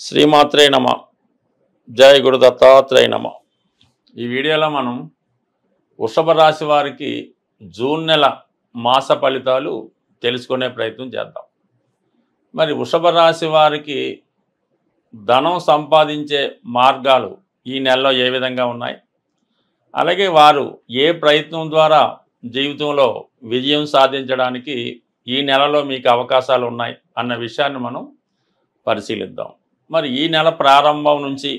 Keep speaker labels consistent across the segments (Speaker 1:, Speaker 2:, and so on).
Speaker 1: శ్రీమాత్రే నమ. జయ గురు దత్తాత్రేయ నమ. ఈ వీడియోలో మనం వృషభ రాశి వారికి జూన్ నెల మాస ఫలితాలు తెలుసుకునే ప్రయత్నం చేద్దాం. మరి వృషభ రాశి వారికి ధనం సంపాదించే మార్గాలు ఈ నెలలో ఏ విధంగా ఉన్నాయి, అలాగే వారు ఏ ప్రయత్నం ద్వారా జీవితంలో విజయం సాధించడానికి ఈ నెలలో మీకు అవకాశాలు ఉన్నాయి అన్న విషయాన్ని మనం పరిశీలిద్దాం. మరి ఈ నెల ప్రారంభం నుంచి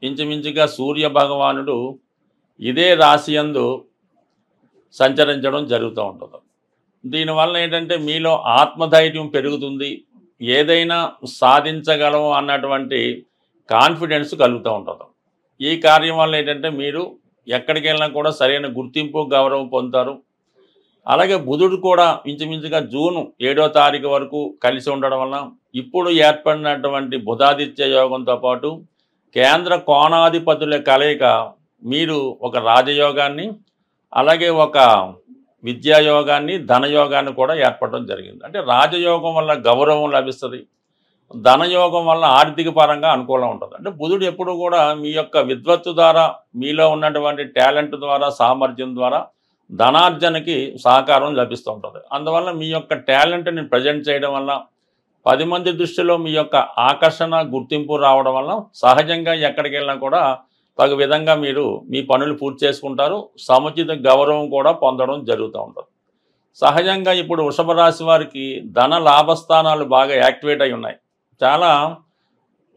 Speaker 1: ఇంచుమించుగా సూర్య భగవానుడు ఇదే రాశి యందు సంచరించడం జరుగుతూ ఉంటుంది. దీనివల్ల ఏంటంటే మీలో ఆత్మధైర్యం పెరుగుతుంది, ఏదైనా సాధించగలం అన్నటువంటి కాన్ఫిడెన్స్ కలుగుతూ ఉంటుంది. ఈ కార్యం వల్ల ఏంటంటే మీరు ఎక్కడికి వెళ్ళినా కూడా సరైన గుర్తింపు గౌరవం పొందుతారు. అలాగే బుధుడు కూడా ఇంచుమించుగా జూన్ 7వ తారీఖు వరకు కలిసి ఉండడం వల్ల ఇప్పుడు ఏర్పడినటువంటి బుధాదిత్య యోగంతో పాటు కేంద్ర కోణాధిపతుల కలయిక మీరు ఒక రాజయోగాన్ని, అలాగే ఒక విద్యాయోగాన్ని, ధనయోగాన్ని కూడా ఏర్పడడం జరిగింది. అంటే రాజయోగం వల్ల గౌరవం లభిస్తుంది, ధనయోగం వల్ల ఆర్థిక పరంగా అనుకూలం ఉంటుంది. అంటే బుధుడు ఎప్పుడు కూడా మీ యొక్క విద్వత్తు ద్వారా, మీలో ఉన్నటువంటి టాలెంట్ ద్వారా, సామర్థ్యం ద్వారా ధనార్జనకి సహకారం లభిస్తూ ఉంటుంది. అందువల్ల మీ యొక్క టాలెంట్ని ప్రజెంట్ చేయడం వల్ల 10 మంది దృష్టిలో మీ యొక్క ఆకర్షణ, గుర్తింపు రావడం వల్ల సహజంగా ఎక్కడికి వెళ్ళినా కూడా తగు విధంగా మీరు మీ పనులు పూర్తి చేసుకుంటారు. సముచిత గౌరవం కూడా పొందడం జరుగుతూ ఉంటుంది. సహజంగా ఇప్పుడు వృషభ రాశి వారికి ధన లాభస్థానాలు బాగా యాక్టివేట్ అయి ఉన్నాయి. చాలా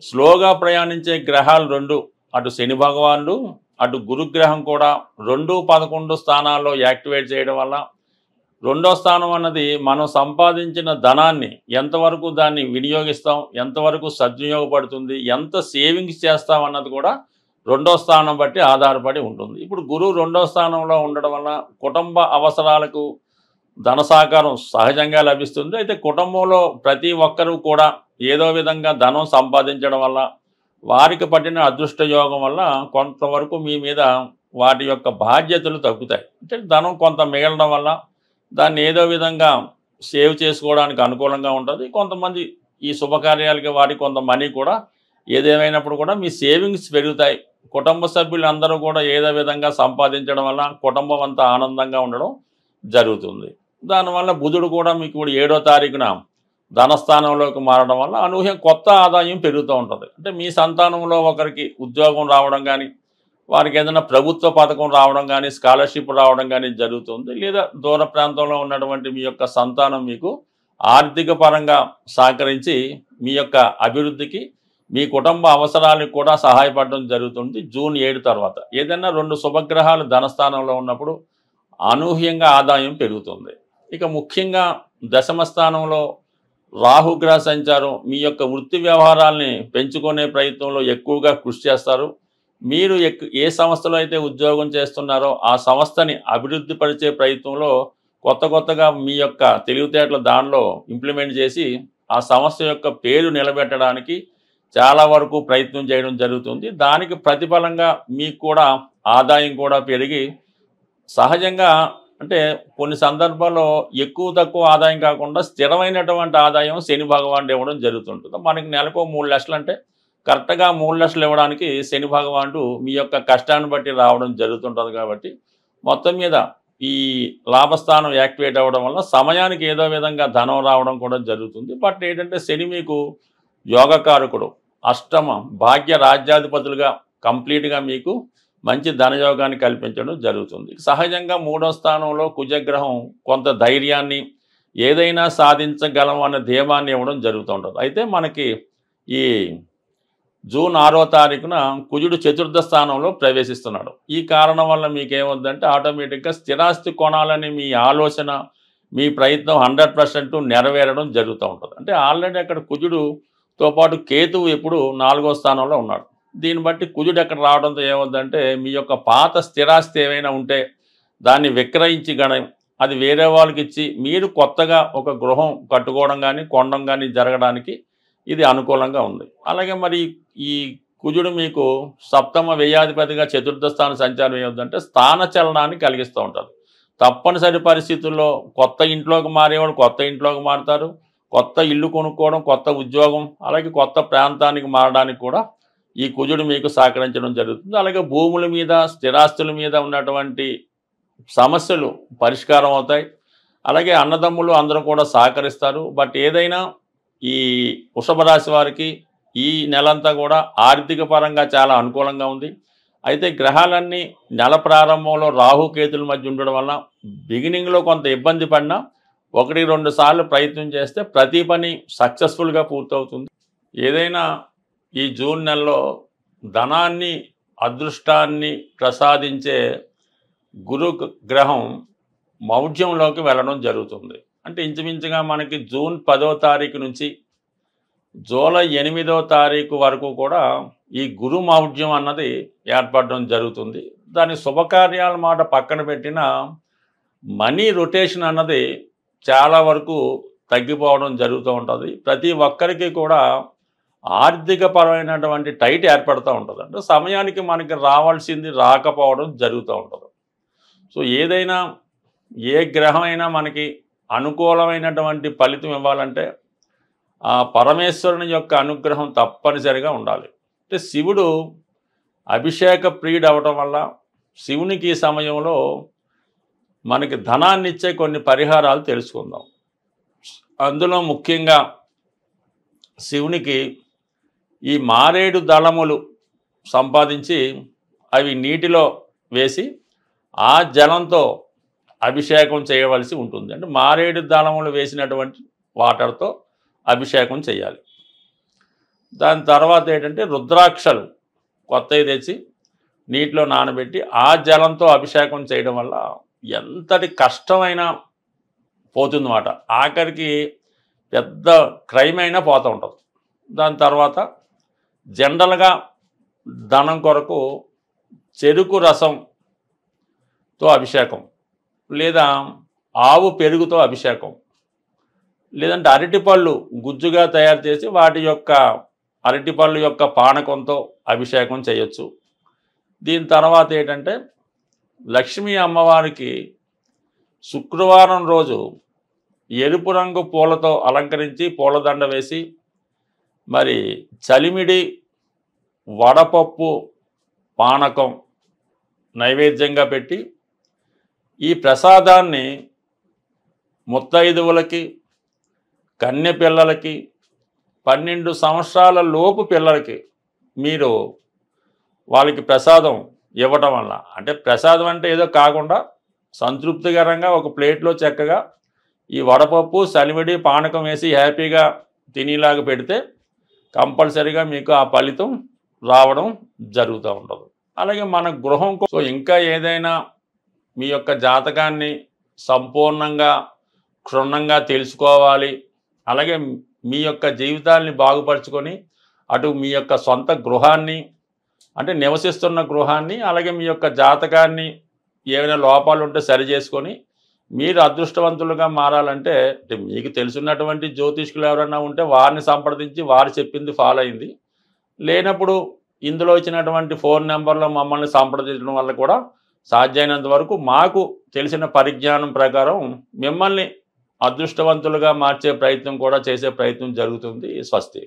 Speaker 1: స్లోగా ప్రయాణించే గ్రహాలు రెండు, అటు శని భగవానుడు అటు గురుగ్రహం కూడా 2-11 స్థానాల్లో యాక్టివేట్ చేయడం వల్ల రెండో స్థానం అన్నది మనం సంపాదించిన ధనాన్ని ఎంతవరకు దాన్ని వినియోగిస్తాం, ఎంతవరకు సద్వినియోగపడుతుంది, ఎంత సేవింగ్స్ చేస్తాం అన్నది కూడా రెండో స్థానం బట్టి ఆధారపడి ఉంటుంది. ఇప్పుడు గురువు రెండో స్థానంలో ఉండడం వల్ల కుటుంబ అవసరాలకు ధన సహకారం సహజంగా లభిస్తుంది. అయితే కుటుంబంలో ప్రతి ఒక్కరూ కూడా ఏదో విధంగా ధనం సంపాదించడం వల్ల వారికి పట్టిన అదృష్ట యోగం వల్ల కొంతవరకు మీ మీద వాటి యొక్క బాధ్యతలు తగ్గుతాయి. అంటే ధనం కొంత మిగలడం వల్ల దాన్ని ఏదో విధంగా సేవ్ చేసుకోవడానికి అనుకూలంగా ఉంటుంది. కొంతమంది ఈ శుభకార్యాలకి వారికి కొంత మనీ కూడా ఏదేమైనప్పుడు కూడా మీ సేవింగ్స్ పెరుగుతాయి. కుటుంబ సభ్యులందరూ కూడా ఏదో విధంగా సంపాదించడం వల్ల కుటుంబం అంతా ఆనందంగా ఉండడం జరుగుతుంది. దానివల్ల బుధుడు కూడా మీకు 7వ తారీఖున ధనస్థానంలోకి మారడం వల్ల అనూహ్య కొత్త ఆదాయం పెరుగుతూ ఉంటుంది. అంటే మీ సంతానంలో ఒకరికి ఉద్యోగం రావడం కానీ, వారికి ఏదైనా ప్రభుత్వ పథకం రావడం కానీ, స్కాలర్షిప్ రావడం కానీ జరుగుతుంది. లేదా దూర ప్రాంతంలో ఉన్నటువంటి మీ యొక్క సంతానం మీకు ఆర్థిక పరంగా సహకరించి మీ యొక్క అభివృద్ధికి, మీ కుటుంబ అవసరాలకు కూడా సహాయపడడం జరుగుతుంది. జూన్ 7 తర్వాత ఏదైనా 2 శుభగ్రహాలు ధనస్థానంలో ఉన్నప్పుడు అనూహ్యంగా ఆదాయం పెరుగుతుంది. ఇక ముఖ్యంగా దశమ స్థానంలో రాహుగ్రహ సంచారం మీ యొక్క వృత్తి వ్యవహారాల్ని పెంచుకునే ప్రయత్నంలో ఎక్కువగా కృషి చేస్తారు. మీరు ఏ సంస్థలో అయితే ఉద్యోగం చేస్తున్నారో ఆ సంస్థని అభివృద్ధి పరిచే ప్రయత్నంలో కొత్తగా మీ యొక్క తెలివితేటలు దానిలో ఇంప్లిమెంట్ చేసి ఆ సంస్థ యొక్క పేరు నిలబెట్టడానికి చాలా వరకు ప్రయత్నం చేయడం జరుగుతుంది. దానికి ప్రతిఫలంగా మీకు కూడా ఆదాయం కూడా పెరిగి సహజంగా అంటే కొన్ని సందర్భాల్లో ఎక్కువ తక్కువ ఆదాయం కాకుండా స్థిరమైనటువంటి ఆదాయం శని భగవానుడు ఇవ్వడం జరుగుతుంటుంది. మనకి నెలకు 3 లక్షలు అంటే కరెక్ట్గా 3 లక్షలు ఇవ్వడానికి శని భగవానుడు మీ యొక్క కష్టాన్ని బట్టి రావడం జరుగుతుంటుంది. కాబట్టి మొత్తం మీద ఈ లాభస్థానం యాక్టివేట్ అవ్వడం వల్ల సమయానికి ఏదో విధంగా ధనం రావడం కూడా జరుగుతుంది. బట్ ఏంటంటే శని మీకు యోగకారకుడు, అష్టమ భాగ్య రాజ్యాధిపతులుగా కంప్లీట్గా మీకు మంచి ధనయోగాన్ని కల్పించడం జరుగుతుంది. సహజంగా 3వ స్థానంలో కుజగ్రహం కొంత ధైర్యాన్ని, ఏదైనా సాధించగలం అనే ధీమాన్ని ఇవ్వడం జరుగుతూ ఉంటుంది. అయితే మనకి ఈ జూన్ 6వ తారీఖున కుజుడు 4థ స్థానంలో ప్రవేశిస్తున్నాడు. ఈ కారణం వల్ల మీకేమవుతుందంటే ఆటోమేటిక్గా స్థిరాస్తి కొనాలని మీ ఆలోచన, మీ ప్రయత్నం 100% నెరవేరడం జరుగుతూ ఉంటుంది. అంటే ఆల్రెడీ అక్కడ కుజుడుతో పాటు కేతువు ఎప్పుడు 4వ స్థానంలో ఉన్నాడు. దీన్ని బట్టి కుజుడు ఎక్కడ రావడంతో ఏమవుతుందంటే మీ యొక్క పాత స్థిరాస్తి ఏమైనా ఉంటే దాన్ని విక్రయించి అది వేరే వాళ్ళకి ఇచ్చి మీరు కొత్తగా ఒక గృహం కట్టుకోవడం కానీ కొనడం కానీ జరగడానికి ఇది అనుకూలంగా ఉంది. అలాగే మరి ఈ కుజుడు మీకు సప్తమ వ్యయాధిపతిగా 4థ స్థాన సంచారం ఏమవుతుందంటే స్థాన చలనాన్ని కలిగిస్తూ ఉంటారు. తప్పనిసరి పరిస్థితుల్లో కొత్త ఇంట్లోకి మారేవాడు కొత్త ఇంట్లోకి మారుతారు, కొత్త ఇల్లు కొనుక్కోవడం, కొత్త ఉద్యోగం, అలాగే కొత్త ప్రాంతానికి మారడానికి కూడా ఈ కుజుడు మీకు సహకరించడం జరుగుతుంది. అలాగే భూముల మీద, స్థిరాస్తుల మీద ఉన్నటువంటి సమస్యలు పరిష్కారం అవుతాయి. అలాగే అన్నదమ్ములు అందరూ కూడా సహకరిస్తారు. బట్ ఏదైనా ఈ వృషభ రాశి వారికి ఈ నెలంతా కూడా ఆర్థిక పరంగా చాలా అనుకూలంగా ఉంది. అయితే గ్రహాలన్నీ నెల ప్రారంభంలో రాహుకేతుల మధ్య ఉండడం వల్ల బిగినింగ్లో కొంత ఇబ్బంది పడినా 1-2 సార్లు ప్రయత్నం చేస్తే ప్రతి పని సక్సెస్ఫుల్గా పూర్తవుతుంది. ఏదైనా ఈ జూన్ నెలలో ధనాన్ని, అదృష్టాన్ని ప్రసాదించే గురు గ్రహం మౌఢ్యంలోకి వెళ్ళడం జరుగుతుంది. అంటే ఇంచుమించుగా మనకి జూన్ 10వ తారీఖు నుంచి జూలై 8వ తారీఖు వరకు కూడా ఈ గురు మౌఢ్యం అన్నది ఏర్పడడం జరుగుతుంది. దాని శుభకార్యాల మాట పక్కన పెట్టిన మనీ రొటేషన్ అన్నది చాలా వరకు తగ్గిపోవడం జరుగుతూ ఉంటుంది. ప్రతి ఒక్కరికి కూడా ఆర్థిక పరమైనటువంటి టైట్ ఏర్పడుతూ ఉంటుంది. అంటే సమయానికి మనకి రావాల్సింది రాకపోవడం జరుగుతూ ఉంటుంది. సో ఏదైనా ఏ గ్రహమైనా మనకి అనుకూలమైనటువంటి ఫలితం ఇవ్వాలంటే ఆ పరమేశ్వరుని యొక్క అనుగ్రహం తప్పనిసరిగా ఉండాలి. అంటే శివుడు అభిషేక ప్రియుడు అవటం వల్ల శివునికి ఈ సమయంలో మనకి ధనాన్ని ఇచ్చే కొన్ని పరిహారాలు తెలుసుకుందాం. అందులో ముఖ్యంగా శివునికి ఈ మారేడు దళములు సంపాదించి అవి నీటిలో వేసి ఆ జలంతో అభిషేకం చేయవలసి ఉంటుంది. అంటే మారేడు దళములు వేసినటువంటి వాటర్తో అభిషేకం చేయాలి. దాని తర్వాత ఏంటంటే రుద్రాక్షలు కొత్తవి తెచ్చి నీటిలో నానబెట్టి ఆ జలంతో అభిషేకం చేయడం వల్ల ఎంతటి కష్టమైనా పోతుందన్నమాట. ఆఖరికి పెద్ద క్రైమ్ అయినా పోతూ ఉంటుంది. దాని తర్వాత జనరల్గా ధనం కొరకు చెరుకు రసంతో అభిషేకం, లేదా ఆవు పెరుగుతో అభిషేకం, లేదంటే అరటిపళ్ళు గుజ్జుగా తయారు చేసి వాటి యొక్క అరటిపళ్ళు యొక్క పానకంతో అభిషేకం చేయొచ్చు. దీని తర్వాత ఏంటంటే లక్ష్మీ అమ్మవారికి శుక్రవారం రోజు ఎరుపు రంగు పూలతో అలంకరించి పూలదండ వేసి మరి చలిమిడి, వడపప్పు, పానకం నైవేద్యంగా పెట్టి ఈ ప్రసాదాన్ని ముత్తైదువులకి, కన్య పిల్లలకి, 12 సంవత్సరాల లోపు పిల్లలకి మీరు వాళ్ళకి ప్రసాదం ఇవ్వటం వల్ల, అంటే ప్రసాదం అంటే ఏదో కాకుండా సంతృప్తికరంగా ఒక ప్లేట్లో చక్కగా ఈ వడపప్పు, సలిమిడి, పానకం వేసి హ్యాపీగా తినేలాగా పెడితే కంపల్సరీగా మీకు ఆ ఫలితం రావడం జరుగుతూ ఉంటుంది. అలాగే మన గృహం సో ఇంకా ఏదైనా మీ యొక్క జాతకాన్ని సంపూర్ణంగా క్షుణ్ణంగా తెలుసుకోవాలి, అలాగే మీ యొక్క జీవితాన్ని బాగుపరుచుకొని అటు మీ యొక్క సొంత గృహాన్ని, అంటే నివసిస్తున్న గృహాన్ని, అలాగే మీ యొక్క జాతకాన్ని ఏమైనా లోపాలు ఉంటే సరి చేసుకొని మీరు అదృష్టవంతులుగా మారాలంటే మీకు తెలుసున్నటువంటి జ్యోతిష్కులు ఎవరైనా ఉంటే వారిని సంప్రదించి వారు చెప్పింది ఫాలో అయింది. లేనప్పుడు ఇందులో ఇచ్చినటువంటి ఫోన్ నెంబర్లో మమ్మల్ని సంప్రదించడం వల్ల కూడా సాధ్యమైనంత వరకు మాకు తెలిసిన పరిజ్ఞానం ప్రకారం మిమ్మల్ని అదృష్టవంతులుగా మార్చే ప్రయత్నం కూడా చేసే ప్రయత్నం జరుగుతుంది. స్వస్తి.